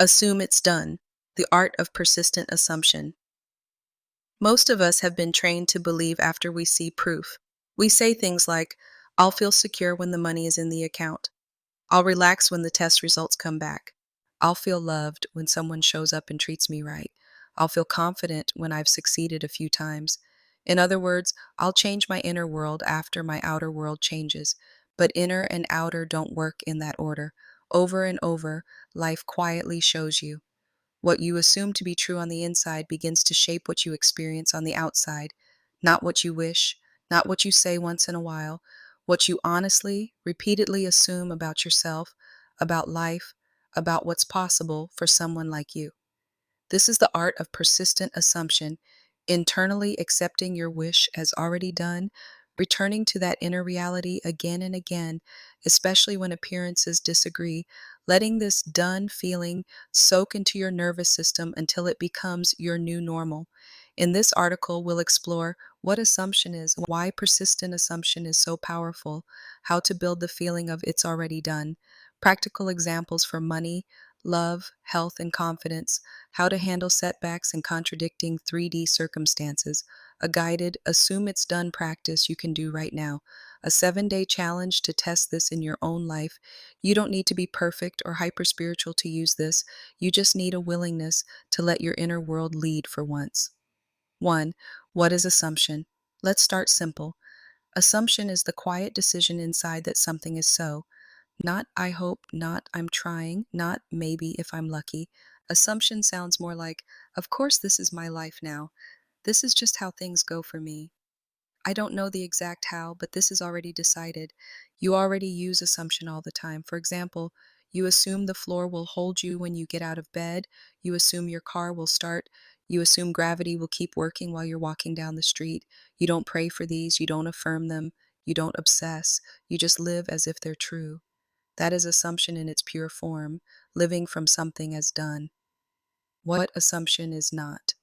Assume it's done. The art of persistent assumption. Most of us have been trained to believe after we see proof. We say things like, I'll feel secure when the money is in the account. I'll relax when the test results come back. I'll feel loved when someone shows up and treats me right. I'll feel confident when I've succeeded a few times. In other words, I'll change my inner world after my outer world changes. But inner and outer don't work in that order. Over and over, life quietly shows you. What you assume to be true on the inside begins to shape what you experience on the outside. Not what you wish, not what you say once in a while, what you honestly, repeatedly assume about yourself, about life, about what's possible for someone like you. This is the art of persistent assumption, internally accepting your wish as already done, returning to that inner reality again and again, especially when appearances disagree, letting this done feeling soak into your nervous system until it becomes your new normal. In this article, we'll explore what assumption is, why persistent assumption is so powerful, how to build the feeling of it's already done, practical examples for money, love, health, and confidence, how to handle setbacks and contradicting 3D circumstances, a guided assume it's done practice you can do right now, a 7-day challenge to test this in your own life. You don't need to be perfect or hyper spiritual to use this. You just need a willingness to let your inner world lead for once. 1. What is assumption? Let's start simple. Assumption is the quiet decision inside that something is so. Not I hope, not I'm trying, not maybe if I'm lucky. Assumption sounds more like, of course this is my life now. This is just how things go for me. I don't know the exact how, but this is already decided. You already use assumption all the time. For example, you assume the floor will hold you when you get out of bed. You assume your car will start. You assume gravity will keep working while you're walking down the street. You don't pray for these. You don't affirm them. You don't obsess. You just live as if they're true. That is assumption in its pure form, living from something as done. What assumption is not?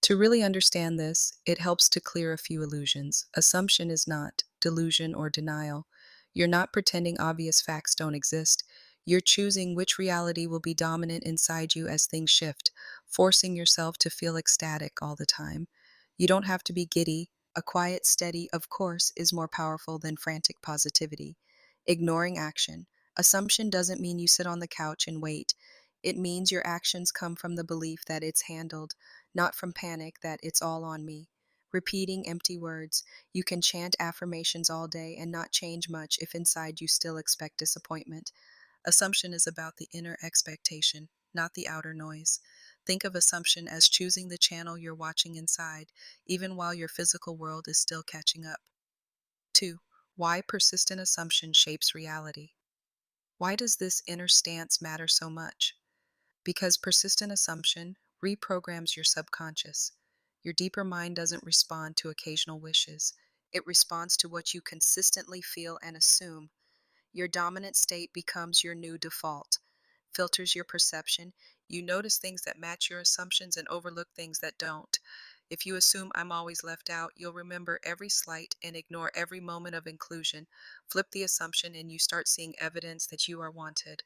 To really understand this, it helps to clear a few illusions. Assumption is not delusion or denial. You're not pretending obvious facts don't exist. You're choosing which reality will be dominant inside you as things shift, forcing yourself to feel ecstatic all the time. You don't have to be giddy. A quiet, steady, of course, is more powerful than frantic positivity. Ignoring action. Assumption doesn't mean you sit on the couch and wait. It means your actions come from the belief that it's handled, not from panic that it's all on me. Repeating empty words. You can chant affirmations all day and not change much if inside you still expect disappointment. Assumption is about the inner expectation, not the outer noise. Think of assumption as choosing the channel you're watching inside, even while your physical world is still catching up. 2. Why persistent assumption shapes reality. Why does this inner stance matter so much? Because persistent assumption reprograms your subconscious. Your deeper mind doesn't respond to occasional wishes. It responds to what you consistently feel and assume. Your dominant state becomes your new default, filters your perception. You notice things that match your assumptions and overlook things that don't. If you assume I'm always left out, you'll remember every slight and ignore every moment of inclusion. Flip the assumption and you start seeing evidence that you are wanted.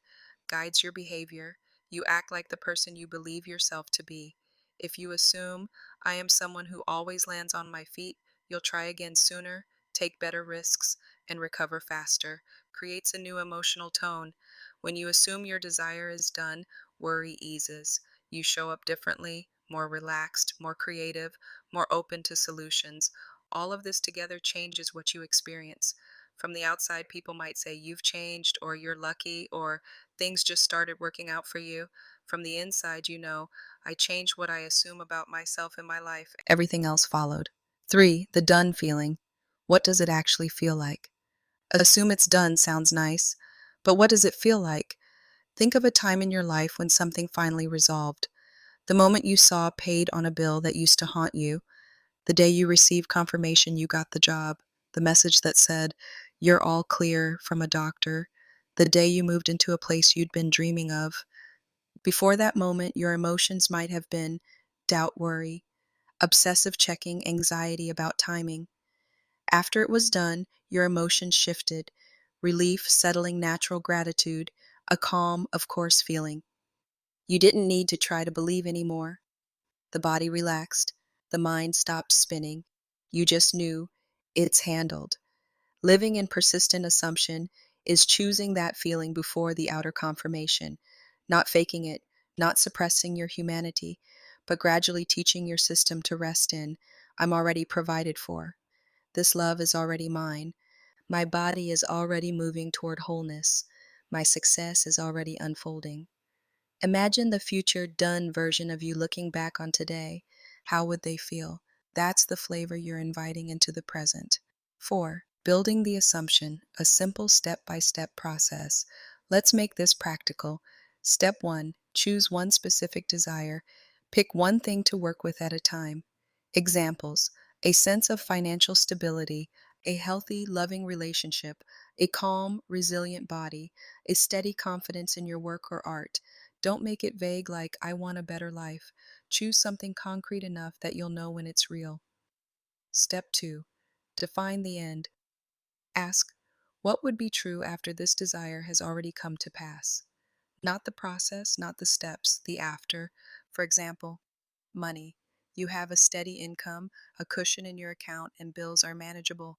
Guides your behavior. You act like the person you believe yourself to be. If you assume I am someone who always lands on my feet, you'll try again sooner, take better risks, and recover faster. Creates a new emotional tone. When you assume your desire is done, worry eases. You show up differently, more relaxed, more creative, more open to solutions. All of this together changes what you experience. From the outside, people might say you've changed, or you're lucky, or things just started working out for you. From the inside, you know, I changed what I assume about myself and my life. Everything else followed. 3. The done feeling. What does it actually feel like? Assume it's done sounds nice, but what does it feel like? Think of a time in your life when something finally resolved. The moment you saw paid on a bill that used to haunt you, the day you received confirmation you got the job, the message that said, you're all clear from a doctor, the day you moved into a place you'd been dreaming of. Before that moment, your emotions might have been doubt, worry, obsessive checking, anxiety about timing. After it was done, your emotions shifted, relief, settling, natural gratitude, a calm, of course feeling. You didn't need to try to believe anymore. The body relaxed. The mind stopped spinning. You just knew it's handled. Living in persistent assumption is choosing that feeling before the outer confirmation, not faking it, not suppressing your humanity, but gradually teaching your system to rest in, I'm already provided for. This love is already mine. My body is already moving toward wholeness. My success is already unfolding. Imagine the future done version of you looking back on today. How would they feel? That's the flavor you're inviting into the present. 4. Building the assumption, a simple step-by-step process. Let's make this practical. Step 1. Choose one specific desire. Pick one thing to work with at a time. Examples: a sense of financial stability, a healthy, loving relationship, a calm, resilient body, a steady confidence in your work or art. Don't make it vague like, I want a better life. Choose something concrete enough that you'll know when it's real. Step 2. Define the end. Ask, what would be true after this desire has already come to pass? Not the process, not the steps, the after. For example, money. You have a steady income, a cushion in your account, and bills are manageable.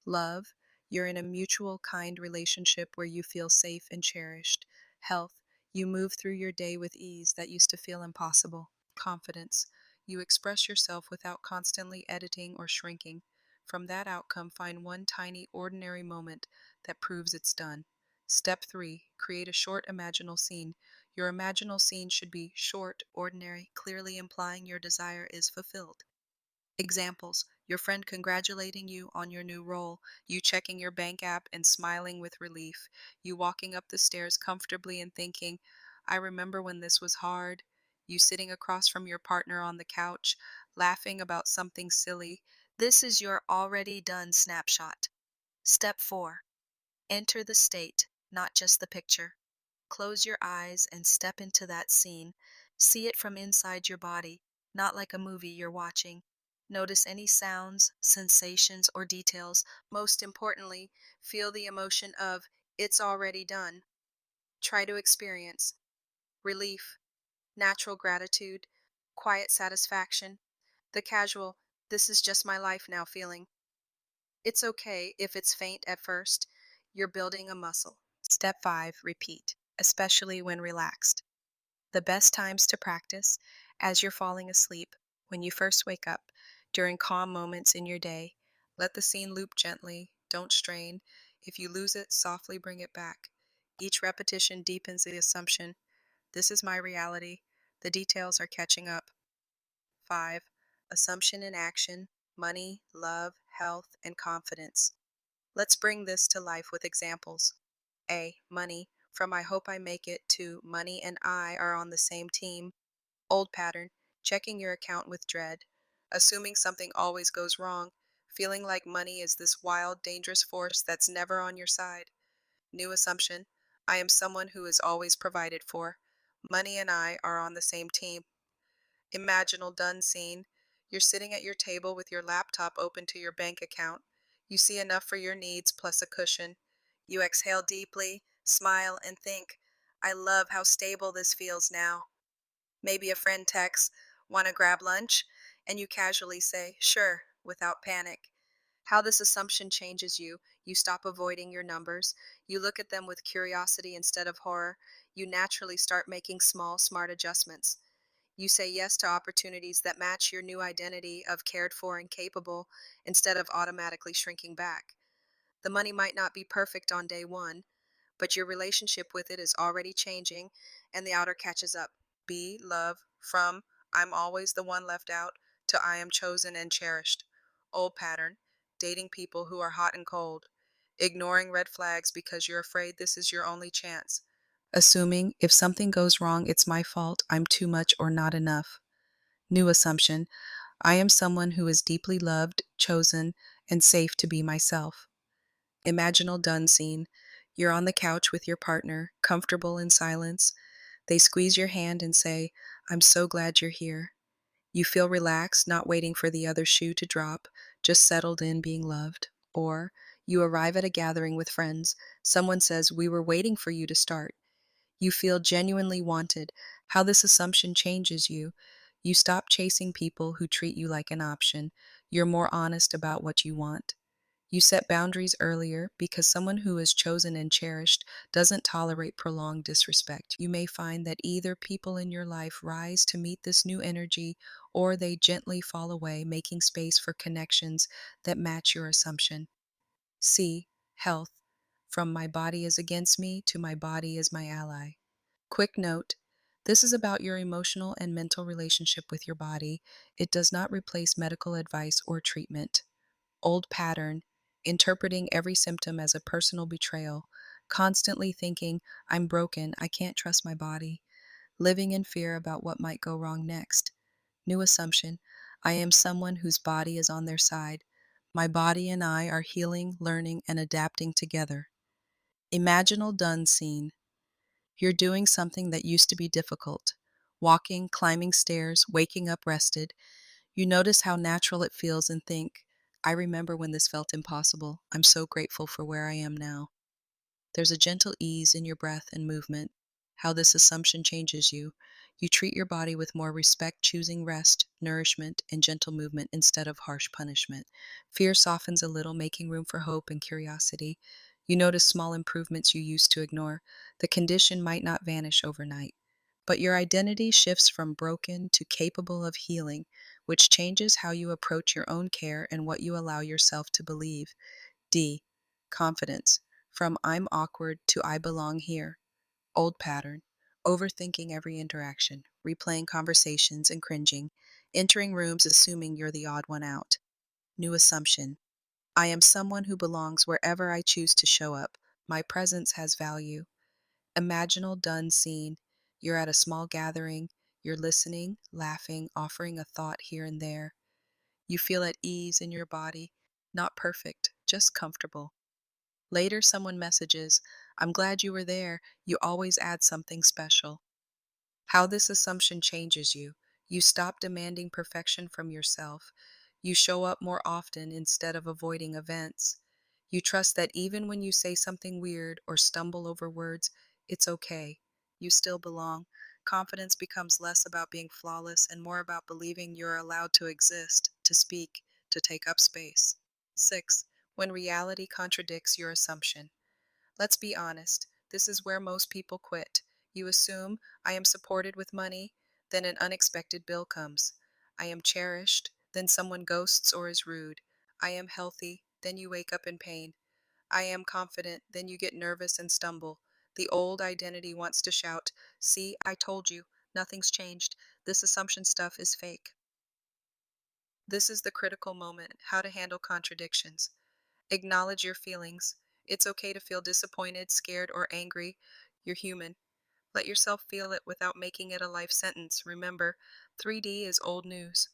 Love. You're in a mutual, kind relationship where you feel safe and cherished. Health. You move through your day with ease that used to feel impossible. Confidence. You express yourself without constantly editing or shrinking. From that outcome, find one tiny, ordinary moment that proves it's done. Step 3. Create a short imaginal scene. Your imaginal scene should be short, ordinary, clearly implying your desire is fulfilled. Examples: your friend congratulating you on your new role, you checking your bank app and smiling with relief, you walking up the stairs comfortably and thinking, I remember when this was hard, you sitting across from your partner on the couch, laughing about something silly. This is your already done snapshot. Step 4. Enter the state, not just the picture. Close your eyes and step into that scene. See it from inside your body, not like a movie you're watching. Notice any sounds, sensations, or details. Most importantly, feel the emotion of it's already done. Try to experience relief, natural gratitude, quiet satisfaction, the casual, this is just my life now feeling. It's okay if it's faint at first. You're building a muscle. Step 5. Repeat, especially when relaxed. The best times to practice: as you're falling asleep, when you first wake up, during calm moments in your day. Let the scene loop gently, don't strain. If you lose it, softly bring it back. Each repetition deepens the assumption, this is my reality. The details are catching up. 5. Assumption in action: money, love, health, and confidence. Let's bring this to life with examples. A. Money. From I hope I make it to money and I are on the same team. Old pattern. Checking your account with dread. Assuming something always goes wrong. Feeling like money is this wild, dangerous force that's never on your side. New assumption. I am someone who is always provided for. Money and I are on the same team. Imaginal done scene. You're sitting at your table with your laptop open to your bank account. You see enough for your needs plus a cushion. You exhale deeply, smile, and think, I love how stable this feels now. Maybe a friend texts, want to grab lunch? And you casually say, sure, without panic. How this assumption changes you. You stop avoiding your numbers. You look at them with curiosity instead of horror. You naturally start making small, smart adjustments. You say yes to opportunities that match your new identity of cared for and capable instead of automatically shrinking back. The money might not be perfect on day one, but your relationship with it is already changing and the outer catches up. Be love from I'm always the one left out to I am chosen and cherished. Old pattern: dating people who are hot and cold, ignoring red flags because you're afraid this is your only chance. Assuming if something goes wrong, it's my fault, I'm too much or not enough. New assumption: I am someone who is deeply loved, chosen, and safe to be myself. Imaginal done scene. You're on the couch with your partner, comfortable in silence. They squeeze your hand and say, I'm so glad you're here. You feel relaxed, not waiting for the other shoe to drop, just settled in being loved. Or you arrive at a gathering with friends. Someone says, we were waiting for you to start. You feel genuinely wanted. How this assumption changes you. You stop chasing people who treat you like an option. You're more honest about what you want. You set boundaries earlier because someone who is chosen and cherished doesn't tolerate prolonged disrespect. You may find that either people in your life rise to meet this new energy or they gently fall away, making space for connections that match your assumption. C. Health. From my body is against me to my body is my ally. Quick note, this is about your emotional and mental relationship with your body. It does not replace medical advice or treatment. Old pattern, interpreting every symptom as a personal betrayal, constantly thinking, I'm broken, I can't trust my body, living in fear about what might go wrong next. New assumption, I am someone whose body is on their side. My body and I are healing, learning, and adapting together. Imaginal done scene. You're doing something that used to be difficult. Walking, climbing stairs, waking up rested. You notice how natural it feels and think, I remember when this felt impossible. I'm so grateful for where I am now. There's a gentle ease in your breath and movement. How this assumption changes you. You treat your body with more respect, choosing rest, nourishment, and gentle movement instead of harsh punishment. Fear softens a little, making room for hope and curiosity. You notice small improvements you used to ignore. The condition might not vanish overnight, but your identity shifts from broken to capable of healing, which changes how you approach your own care and what you allow yourself to believe. D. Confidence. From I'm awkward to I belong here. Old pattern. Overthinking every interaction, replaying conversations and cringing, entering rooms assuming you're the odd one out. New assumption. I am someone who belongs wherever I choose to show up. My presence has value. Imaginal done scene. You're at a small gathering. You're listening, laughing, offering a thought here and there. You feel at ease in your body. Not perfect, just comfortable. Later, someone messages, I'm glad you were there. You always add something special. How this assumption changes you. You stop demanding perfection from yourself. You show up more often instead of avoiding events. You trust that even when you say something weird or stumble over words, it's okay. You still belong. Confidence becomes less about being flawless and more about believing you're allowed to exist, to speak, to take up space. 6. When reality contradicts your assumption. Let's be honest, this is where most people quit. You assume, I am supported with money, then an unexpected bill comes. I am cherished, then someone ghosts or is rude. I am healthy, then you wake up in pain. I am confident, then you get nervous and stumble. The old identity wants to shout, see, I told you, nothing's changed. This assumption stuff is fake. This is the critical moment, how to handle contradictions. Acknowledge your feelings. It's okay to feel disappointed, scared, or angry. You're human. Let yourself feel it without making it a life sentence. Remember, 3D is old news.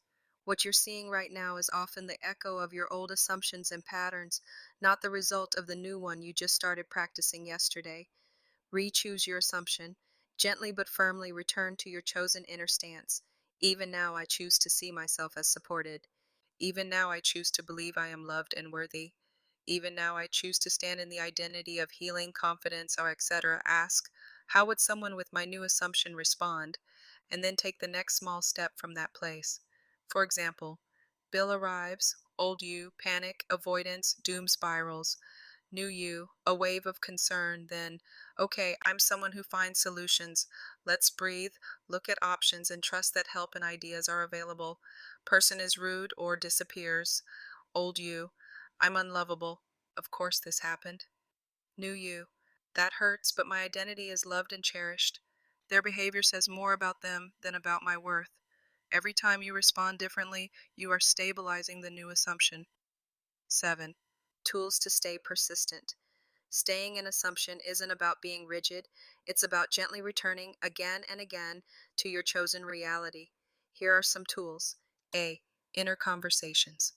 What you're seeing right now is often the echo of your old assumptions and patterns, not the result of the new one you just started practicing yesterday. Re-choose your assumption. Gently but firmly return to your chosen inner stance. Even now I choose to see myself as supported. Even now I choose to believe I am loved and worthy. Even now I choose to stand in the identity of healing, confidence, or etc. Ask, how would someone with my new assumption respond? And then take the next small step from that place. For example, bill arrives, old you, panic, avoidance, doom spirals. New you, a wave of concern, then, okay, I'm someone who finds solutions. Let's breathe, look at options, and trust that help and ideas are available. Person is rude or disappears. Old you, I'm unlovable. Of course this happened. New you, that hurts, but my identity is loved and cherished. Their behavior says more about them than about my worth. Every time you respond differently, you are stabilizing the new assumption. 7. Tools to stay persistent. Staying in assumption isn't about being rigid, it's about gently returning again and again to your chosen reality. Here are some tools. A. Inner conversations.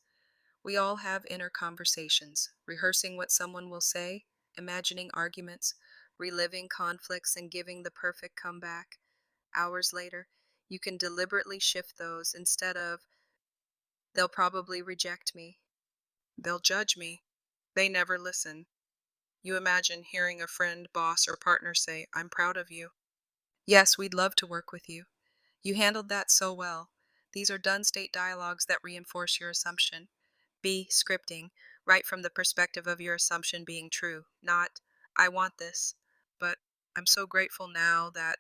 We all have inner conversations, rehearsing what someone will say, imagining arguments, reliving conflicts, and giving the perfect comeback. Hours later, you can deliberately shift those instead of, they'll probably reject me, they'll judge me, they never listen. You imagine hearing a friend, boss, or partner say, I'm proud of you. Yes, we'd love to work with you. You handled that so well. These are done state dialogues that reinforce your assumption. B. Scripting. Write from the perspective of your assumption being true, not, I want this, but I'm so grateful now that,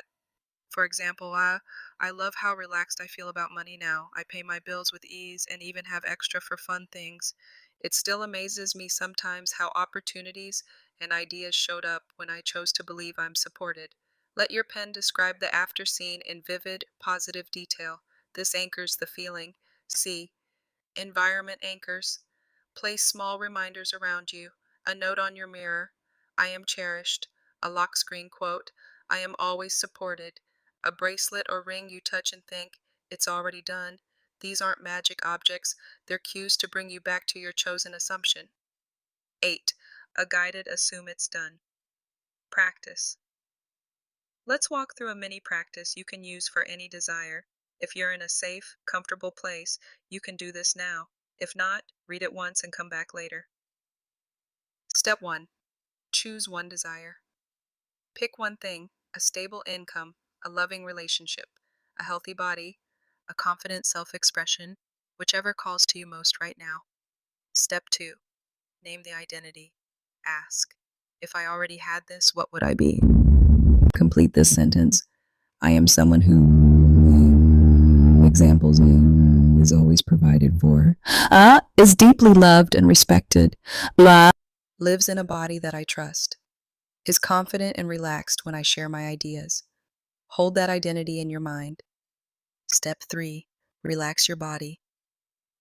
for example, I love how relaxed I feel about money now. I pay my bills with ease and even have extra for fun things. It still amazes me sometimes how opportunities and ideas showed up when I chose to believe I'm supported. Let your pen describe the after scene in vivid, positive detail. This anchors the feeling. C. Environment anchors. Place small reminders around you. A note on your mirror. I am cherished. A lock screen quote. I am always supported. A bracelet or ring you touch and think, it's already done. These aren't magic objects. They're cues to bring you back to your chosen assumption. 8. A guided assume it's done. Practice. Let's walk through a mini practice you can use for any desire. If you're in a safe, comfortable place, you can do this now. If not, read it once and come back later. Step 1. Choose one desire. Pick one thing: a stable income, a loving relationship, a healthy body, a confident self expression, whichever calls to you most right now. Step 2. Name the identity. Ask, if I already had this, what would I be? Complete this sentence. I am someone who, examples, is always provided for, is deeply loved and respected, lives in a body that I trust, is confident and relaxed when I share my ideas. Hold that identity in your mind. Step 3. Relax your body.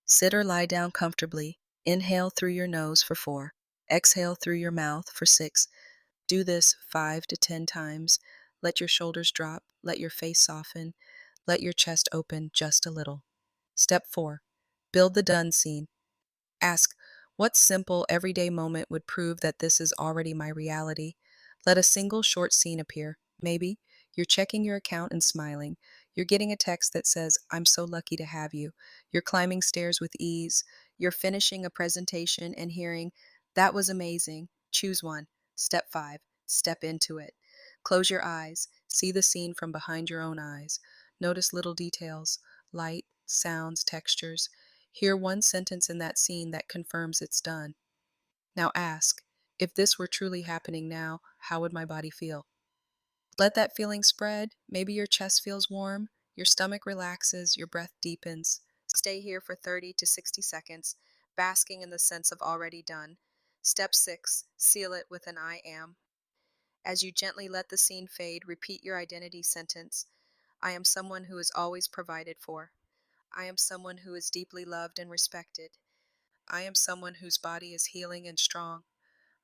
Sit or lie down comfortably. Inhale through your nose for 4. Exhale through your mouth for 6. Do this 5 to 10 times. Let your shoulders drop. Let your face soften. Let your chest open just a little. Step 4. Build the done scene. Ask, what simple, everyday moment would prove that this is already my reality? Let a single short scene appear. Maybe you're checking your account and smiling. You're getting a text that says, I'm so lucky to have you. You're climbing stairs with ease. You're finishing a presentation and hearing, that was amazing. Choose one. Step 5. Step into it. Close your eyes. See the scene from behind your own eyes. Notice little details, light, sounds, textures. Hear one sentence in that scene that confirms it's done. Now ask, if this were truly happening now, how would my body feel? Let that feeling spread. Maybe your chest feels warm, your stomach relaxes, your breath deepens. Stay here for 30 to 60 seconds, basking in the sense of already done. Step 6. Seal it with an I am. As you gently let the scene fade, repeat your identity sentence. I am someone who is always provided for. I am someone who is deeply loved and respected. I am someone whose body is healing and strong.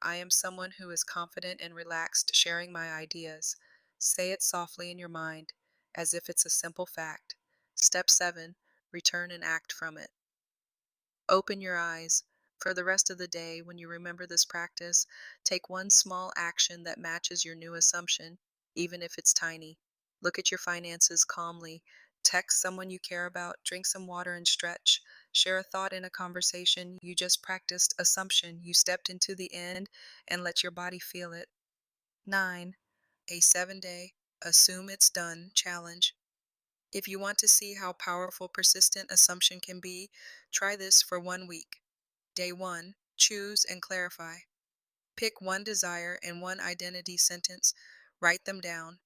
I am someone who is confident and relaxed sharing my ideas. Say it softly in your mind, as if it's a simple fact. Step 7. Return and act from it. Open your eyes. For the rest of the day, when you remember this practice, take one small action that matches your new assumption, even if it's tiny. Look at your finances calmly. Text someone you care about, drink some water and stretch. Share a thought in a conversation. You just practiced assumption. You stepped into the end and let your body feel it. 9. A 7-day Assume It's Done challenge. If you want to see how powerful persistent assumption can be, try this for 1 week. Day 1. Choose and clarify. Pick one desire and one identity sentence. Write them down.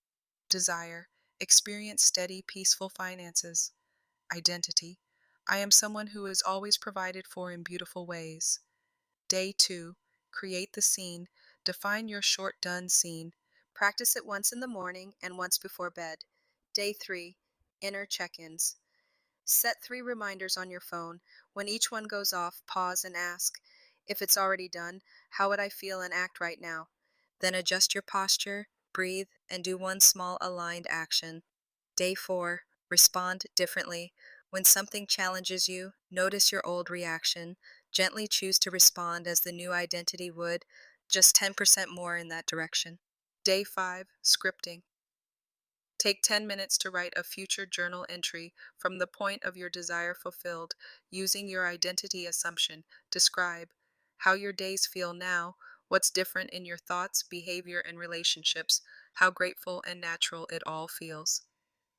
Desire. Experience steady, peaceful finances. Identity. I am someone who is always provided for in beautiful ways. Day 2. Create the scene. Define your short done scene. Practice it once in the morning and once before bed. Day 3. Inner check-ins. Set 3 reminders on your phone. When each one goes off, pause and ask, if it's already done, how would I feel and act right now? Then adjust your posture, breathe, and do one small aligned action. Day 4. Respond differently. When something challenges you, notice your old reaction. Gently choose to respond as the new identity would, just 10% more in that direction. Day 5. Scripting. Take 10 minutes to write a future journal entry from the point of your desire fulfilled, using your identity assumption. Describe how your days feel now, what's different in your thoughts, behavior, and relationships, How grateful and natural it all feels.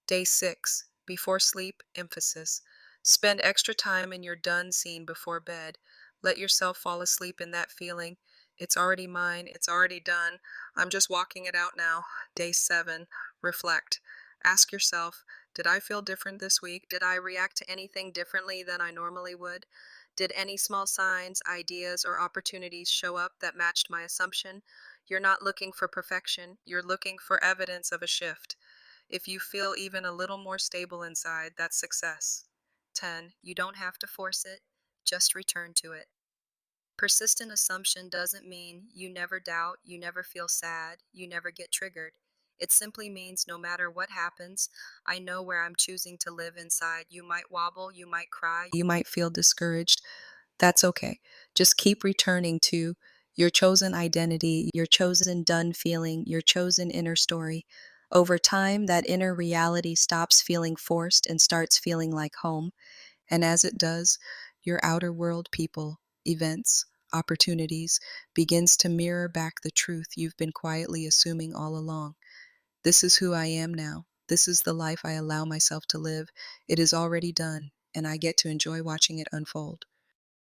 Day 6. Before sleep, emphasis. Spend extra time in your done scene before bed. Let yourself fall asleep in that feeling. It's already mine. It's already done. I'm just walking it out now. Day 7. Reflect. Ask yourself, did I feel different this week? Did I react to anything differently than I normally would? Did any small signs, ideas, or opportunities show up that matched my assumption? You're not looking for perfection. You're looking for evidence of a shift. If you feel even a little more stable inside, that's success. 10. You don't have to force it, just return to it. Persistent assumption doesn't mean you never doubt, you never feel sad, you never get triggered. It simply means no matter what happens, I know where I'm choosing to live inside. You might wobble, you might cry, you might feel discouraged. That's okay. Just keep returning to your chosen identity, your chosen done feeling, your chosen inner story. Over time, that inner reality stops feeling forced and starts feeling like home. And as it does, your outer world people, events, opportunities begins to mirror back the truth you've been quietly assuming all along. This is who I am now. This is the life I allow myself to live. It is already done, and I get to enjoy watching it unfold.